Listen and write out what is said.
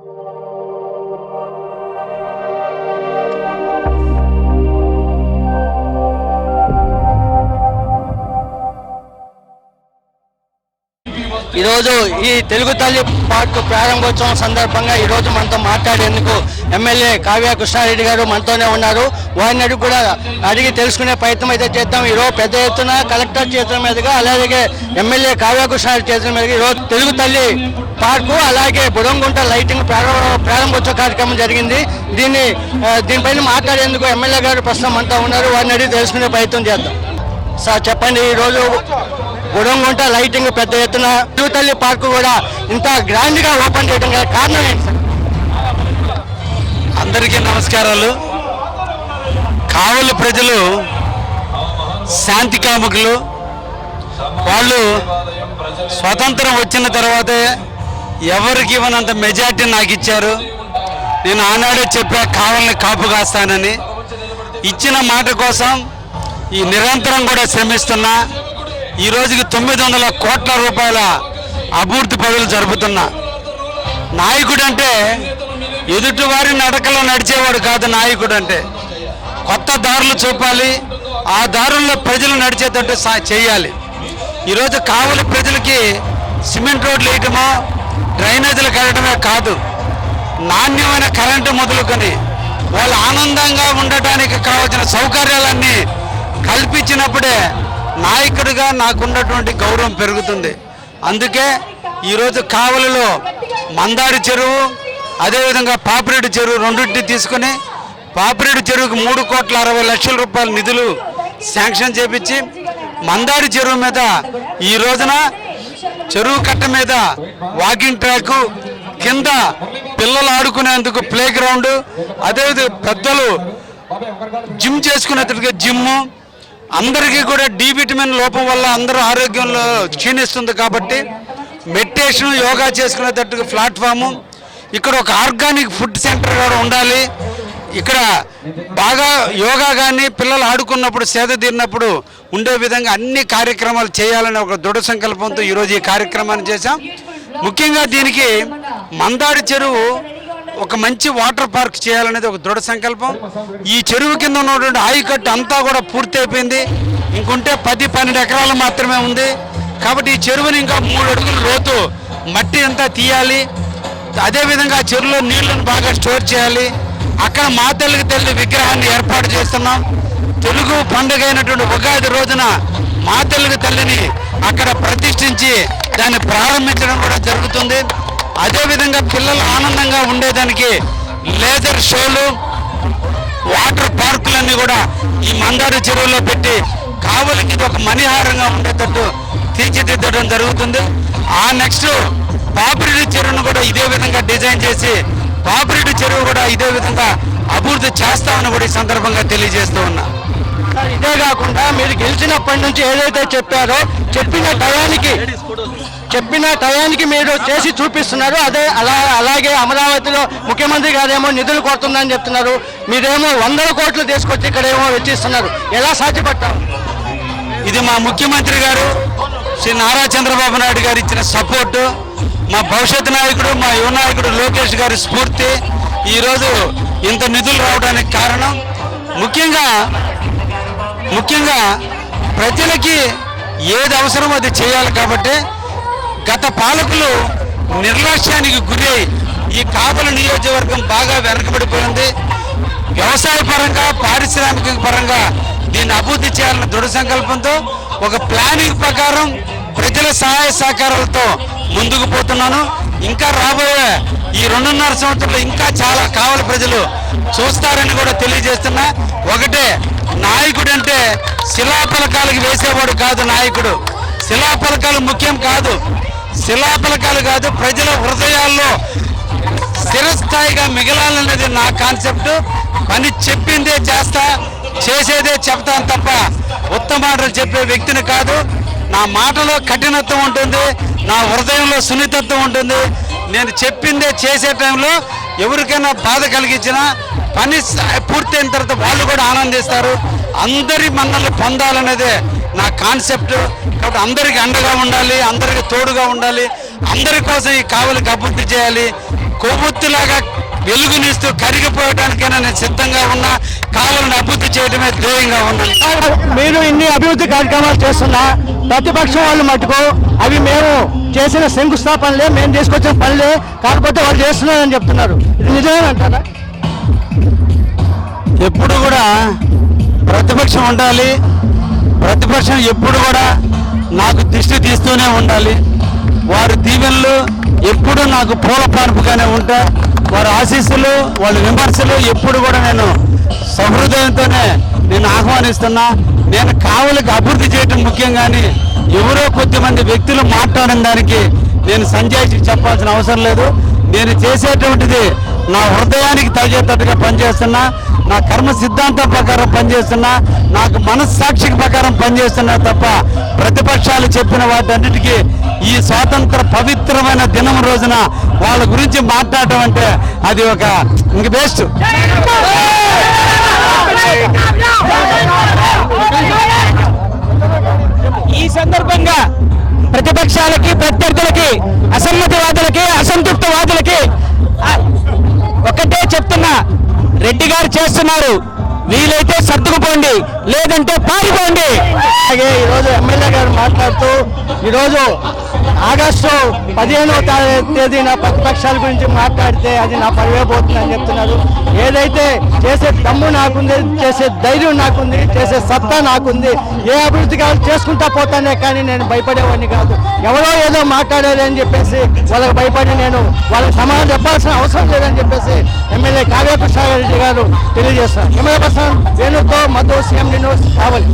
ఈరోజు ఈ తెలుగు తల్లి పార్క్ ప్రారంభోత్సవం సందర్భంగా ఈరోజు మనతో మాట్లాడేందుకు ఎమ్మెల్యే కావ్య కృష్ణారెడ్డి గారు మనతోనే ఉన్నారు. వారిని అడిగి తెలుసుకునే ప్రయత్నం అయితే చేద్దాం. ఈరోజు పెద్ద ఎత్తున కలెక్టర్ చేతుల మీదుగా అలాగే ఎమ్మెల్యే కావ్య కృష్ణారెడ్డి చేతుల మీదుగా ఈరోజు తెలుగు తల్లి పార్కు అలాగే బుడంగుంట లైటింగ్ ప్రారంభోత్సవ కార్యక్రమం జరిగింది. దీనిపైన మాట్లాడేందుకు ఎమ్మెల్యే గారు ప్రస్తుతం మనతో ఉన్నారు. వారిని అడిగి తెలుసుకునే ప్రయత్నం చేద్దాం. సార్ చెప్పండి, ఈరోజు బుడంగుంట లైటింగ్ పెద్ద ఎత్తున తెలుగు తల్లి పార్కు కూడా ఇంత గ్రాండ్గా ఓపెన్ చేయడం గల కారణం ఏంటి సార్? అందరికీ నమస్కారాలు. కావలి ప్రజలు శాంతి కాముకులు. వాళ్ళు స్వతంత్రం వచ్చిన తర్వాతే ఎవరికి ఇవ్వనంత మెజార్టీ నాకు ఇచ్చారు. నేను ఆనాడే చెప్పా కావలిని కాపు కాస్తానని. ఇచ్చిన మాట కోసం ఈ నిరంతరం కూడా శ్రమిస్తున్నా. ఈ రోజుకి 900 కోట్ల రూపాయల అభివృద్ధి పనులు జరుపుతున్నా. నాయకుడు అంటే ఎదుటివారి నడకలో నడిచేవాడు కాదు. నాయకుడు అంటే కొత్త దారులు చూపాలి, ఆ దారుల్లో ప్రజలు నడిచేటట్టు చేయాలి. ఈరోజు కావలి ప్రజలకి సిమెంట్ రోడ్లు వేయటమో డ్రైనేజీలు కట్టడమే కాదు, నాణ్యమైన కరెంటు మొదలుకొని వాళ్ళు ఆనందంగా ఉండటానికి కావాల్సిన సౌకర్యాలన్నీ కల్పించినప్పుడే నాయకుడిగా నాకున్నటువంటి గౌరవం పెరుగుతుంది. అందుకే ఈరోజు కావలిలో మందారి చెరువు అదేవిధంగా పాపిరెడ్డి చెరువు రెండింటిని తీసుకుని పాపిరెడ్డి చెరువుకి 3,60,00,000 రూపాయల నిధులు శాంక్షన్ చేపించి మందారి చెరువు మీద ఈ రోజున చెరువు కట్ట మీద వాకింగ్ ట్రాక్ కింద పిల్లలు ఆడుకునేందుకు ప్లే గ్రౌండ్, అదేవిధంగా పెద్దలు జిమ్ చేసుకునేందుకు జిమ్, అందరికీ కూడా డి విటమిన్ లోపం వల్ల అందరూ ఆరోగ్యంలో క్షీణిస్తుంది కాబట్టి మెడిటేషన్ యోగా చేసుకునేటట్టుగా ప్లాట్ఫాము, ఇక్కడ ఒక ఆర్గానిక్ ఫుడ్ సెంటర్ కూడా ఉండాలి. ఇక్కడ బాగా యోగా కానీ పిల్లలు ఆడుకున్నప్పుడు సేద తీరినప్పుడు ఉండే విధంగా అన్ని కార్యక్రమాలు చేయాలని ఒక దృఢ సంకల్పంతో ఈరోజు ఈ కార్యక్రమాన్ని చేశాం. ముఖ్యంగా దీనికి మందాడి చెరువు ఒక మంచి వాటర్ పార్క్ చేయాలనేది ఒక దృఢ సంకల్పం. ఈ చెరువు కింద ఉన్నటువంటి ఆయకట్టు అంతా కూడా పూర్తి అయిపోయింది. ఇంకుంటే 10-12 ఎకరాలు మాత్రమే ఉంది. కాబట్టి ఈ చెరువుని ఇంకా 3 అడుగుల లోతు మట్టి అంతా తీయాలి. అదేవిధంగా ఆ చెరువులో నీళ్లను బాగా స్టోర్ చేయాలి. అక్కడ మా తల్లి విగ్రహాన్ని ఏర్పాటు చేస్తున్నాం. తెలుగు పండుగ అయినటువంటి ఉగాది రోజున మా తల్లిని అక్కడ ప్రతిష్ఠించి దాన్ని ప్రారంభించడం కూడా జరుగుతుంది. అదేవిధంగా పిల్లలు ఆనందంగా ఉండేదానికి లేజర్ షోలు, వాటర్ పార్కులన్నీ కూడా ఈ మందారి చెరువులో పెట్టి కావలికి ఒక మణిహారంగా ఉండేటట్టు తీర్చిదిద్దడం జరుగుతుంది. ఆ నెక్స్ట్ పాపిరెడ్డి చెరువును కూడా ఇదే విధంగా డిజైన్ చేసి పాపిరెడ్డి చెరువు కూడా ఇదే విధంగా అభివృద్ధి చేస్తామని కూడా ఈ సందర్భంగా తెలియజేస్తూ ఉన్నా. ఇదే కాకుండా మీరు గెలిచినప్పటి నుంచి ఏదైతే చెప్పారో చెప్పిన టయానికి మీరు చేసి చూపిస్తున్నారు. అలాగే అమరావతిలో ముఖ్యమంత్రి గారేమో నిధులు కొడుతుందని చెప్తున్నారు, మీరేమో 100 కోట్లు తీసుకొచ్చి ఇక్కడేమో వెచ్చిస్తున్నారు. ఎలా సాధ్యపడతారు? ఇది మా ముఖ్యమంత్రి గారు శ్రీ నారా చంద్రబాబు నాయుడు గారు ఇచ్చిన సపోర్టు, మా భవిష్యత్ నాయకుడు మా యువ నాయకుడు లోకేష్ గారి స్ఫూర్తి ఈరోజు ఇంత నిధులు రావడానికి కారణం. ముఖ్యంగా ప్రజలకి ఏది అవసరమో అది చేయాలి. కాబట్టి గత పాలకులు నిర్లక్ష్యానికి గురై ఈ కావలి నియోజకవర్గం బాగా వెనకబడిపోయింది. వ్యవసాయ పరంగా పారిశ్రామిక పరంగా దీన్ని అభివృద్ధి చేయాలన్న దృఢ సంకల్పంతో ఒక ప్లానింగ్ ప్రకారం ప్రజల సహాయ సహకారాలతో ముందుకు పోతున్నాను. ఇంకా రాబోయే ఈ 2.5 సంవత్సరాలు ఇంకా చాలా కావలి ప్రజలు చూస్తారని కూడా తెలియజేస్తున్నా. ఒకటే, నాయకుడు అంటే శిలాఫలకాలకు వేసేవాడు కాదు. నాయకుడు శిలాఫలకాలు ముఖ్యం కాదు, శిలాఫలకాలు కాదు, ప్రజల హృదయాల్లో స్థిరస్థాయిగా మిగలాలనేది నా కాన్సెప్ట్. పని చెప్పిందే చేస్తా, చేసేదే చెప్తాను తప్ప ఉత్తమ మాటలు చెప్పే వ్యక్తిని కాదు. నా మాటలో కఠినత్వం ఉంటుంది, నా హృదయంలో సున్నితత్వం ఉంటుంది. నేను చెప్పిందే చేసే టైంలో ఎవరికైనా బాధ కలిగించినా పని పూర్తయిన తర్వాత వాళ్ళు కూడా ఆనందిస్తారు. అందరి మన్నలు పొందాలనేదే నా కాన్సెప్ట్. కాబట్టి అందరికి అండగా ఉండాలి, అందరికి తోడుగా ఉండాలి, అందరి కోసం ఈ కావలికి అభివృద్ధి చేయాలి. కొవ్వొత్తిలాగా వెలుగునిస్తూ కరిగిపోవడానికైనా నేను సిద్ధంగా ఉన్నా. కావాలని అభివృద్ధి చేయడమే ధ్యేయంగా ఉన్నాను. మీరు ఇన్ని అభివృద్ధి కార్యక్రమాలు చేస్తున్నా ప్రతిపక్షం వాళ్ళు మటుకు అవి మేము చేసిన శంకుస్థాపనలే, మేము తీసుకొచ్చిన పనులే, కాకపోతే వాళ్ళు చేస్తున్నారని చెప్తున్నారు. ఇది నిజమేనంటారా? ఎప్పుడు కూడా ప్రతిపక్షం ఉండాలి. ప్రతిపక్షం ఎప్పుడు కూడా నాకు దిష్టి తీస్తూనే ఉండాలి. వారి దీవెనలు ఎప్పుడు నాకు పూల పాన్పుగానే ఉంటాయి. వారి ఆశీస్సులు, వాళ్ళ విమర్శలు ఎప్పుడు కూడా నేను సహృదయంతోనే నేను ఆహ్వానిస్తున్నా. నేను కావలికి అభివృద్ధి చేయడం ముఖ్యం, కానీ ఎవరో కొద్దిమంది వ్యక్తులు మాట్లాడిన దానికి నేను సంజాయిషి చెప్పాల్సిన అవసరం లేదు. నేను చేసేటువంటిది నా హృదయానికి తగ్గేటట్టుగా పనిచేస్తున్నా, నా కర్మ సిద్ధాంతం ప్రకారం పనిచేస్తున్నా, నాకు మనస్సాక్షికి ప్రకారం పనిచేస్తున్నా తప్ప ప్రతిపక్షాలు చెప్పిన వాటన్నిటికీ ఈ స్వాతంత్ర పవిత్రమైన దినం రోజున వాళ్ళ గురించి మాట్లాడటం అంటే అది ఒక ఇంక బెస్ట్. ఈ సందర్భంగా ప్రతిపక్షాలకి, ప్రత్యర్థులకి, అసమ్మతివాదులకి, అసంతృప్తివాదులకి ఒకటే చెప్తున్నా, రెడ్డి గారు చేస్తున్నారు, వీలైతే సర్దుకుపోండి, లేదంటే పారిపోండి. అలాగే ఈరోజు ఎమ్మెల్యే గారు మాట్లాడుతూ ఈరోజు ఆగస్టు 15వ తేదీన ప్రతిపక్షాల గురించి మాట్లాడితే అది నా పరివేపోతుందని చెప్తున్నారు. ఏదైతే చేసే దమ్ము నాకుంది, చేసే ధైర్యం నాకుంది, చేసే సత్తా నాకుంది, ఏ అభివృద్ధి కాదు చేసుకుంటా పోతానే, కానీ నేను భయపడేవాడిని కాదు. ఎవరో ఏదో మాట్లాడారు అని చెప్పేసి వాళ్ళకి భయపడి నేను వాళ్ళకి సమాధానం చెప్పాల్సిన అవసరం లేదని చెప్పేసి ఎమ్మెల్యే కావ్య కృష్ణారెడ్డి గారు తెలియజేస్తారు. ఎమ్మెల్యే పర్సన్ వేణుతో మధు, CMD న్యూస్ కావాలి.